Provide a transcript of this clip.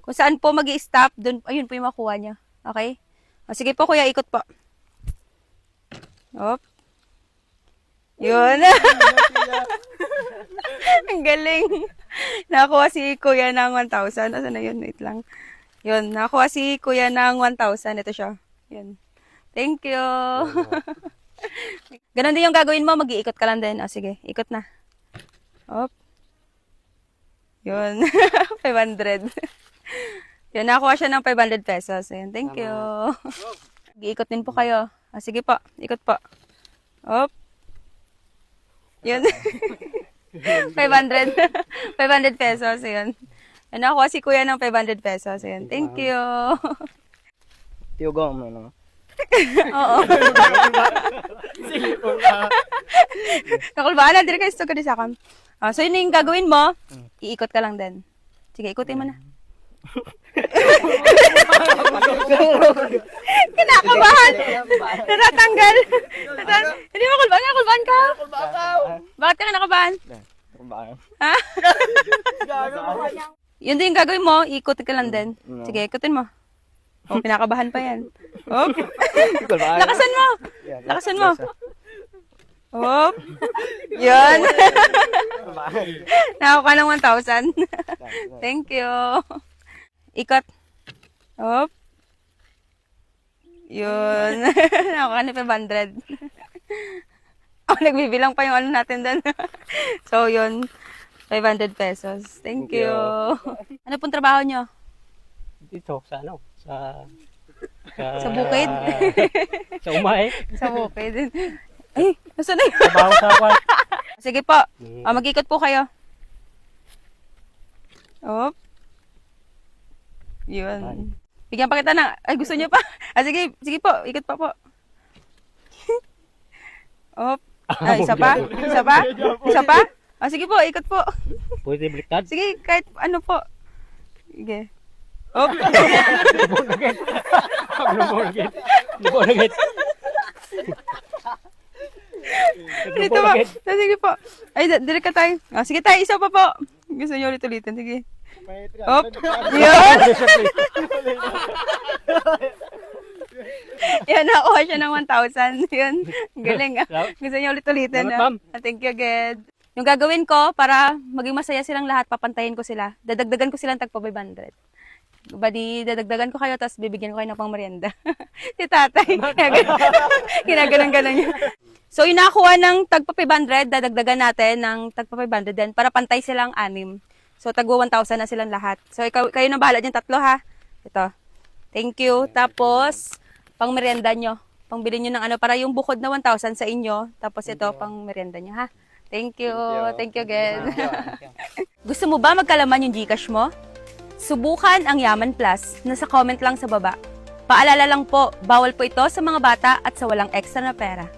Kung saan po mag-i-stop, dun, ayun po yung makuha niya. Okay? O, sige po, kuya, ikot po. Op. Yun. Ang galing. Nakakuha si kuya ng 1,000. Asan na yun? Wait lang. Yun, nakakuha si kuya ng 1,000. Ito siya. Yun. Thank you. Ganon din yung gagawin mo. Mag-iikot ka lang din. O, sige. Ikot na. Op. Yun. 500. Yun, nakakuha siya ng 500 pesos. Ayun, thank you. Mag-iikot din po kayo. O, sige po. Ikot po. Op. Yun. 500. 500 pesos. Ayun. Yun, nakakuha si kuya ng 500 pesos. Ayun, thank you. Tiyogong mo, no? Oo. Nakulbaan, hindi kayo ka sa akin. So, yun yung gagawin mo. Iikot ka lang din. Sige, ikutin mo na. Kinakabahan. Natatanggal. Hindi mo kulbaan. Nakulbaan ka. Bakit ka kinakabahan? Ha? Yun din yung gagawin mo. Iikot ka lang din. Sige, ikutin mo. Oh, pinakabahan pa yan. Oh. Lakasan mo. Lakasan mo. Oh. Yun. Nakakuha ng 1,000. Thank you. Ikot. Oh. Yun. Nakakuha ng 500. Oh, nagbibilang pa yung ano natin doon. So, yun. 500 pesos. Thank you. Ano pong trabaho nyo? Dito, sa ano? Sa bukid? Sa umay. Sa bukid. Ay, nasa na yun? Trabaho sa kwan. Sige po. Mag-ikot po kayo. Op. Yun. Bigyan pa kita ng... Ay, gusto niyo pa? Sige, sige po. Ikot pa po. Op. Ay, isa pa? Isa pa? Isa pa? Sige po, ikot po. Pwede baliktad. Sige, kahit ano po. Sige. Op. Lubo na git. Dito po. Sige po. Ay, dire ka tayo. Sige tayo, isa pa po. Gusto niyo ulit-ulitin. Sige. Op. Yun. Yan, nakuha siya ng 1,000. Yun. Galing ah. Gusto niyo ulit-ulitin. Salamat, ma'am. Thank you again. Yung gagawin ko para maging masaya silang lahat, papantayin ko sila. Dadagdagan ko silang tagpa 500. Badi, dadagdagan ko kayo, tapos bibigyan ko kayo ng pang merienda. Si tatay. Ginaganon-ganon niya. So, yung nakakuha ng tagpa 500, dadagdagan natin ng tagpa 500 din para pantay silang 6. So, tagwa 1,000 na silang lahat. So, kayo na bahala dyan, 3 ha. Ito. Thank you. Tapos, pang merienda nyo. Pangbili nyo ng ano, para yung bukod na 1,000 sa inyo. Tapos ito, pang merienda nyo ha. Thank you. Thank you again. Gusto mo ba magkalaman yung Gcash mo? Subukan ang Yaman Plus. Nasa comment lang sa baba. Paalala lang po, bawal po ito sa mga bata at sa walang extra na pera.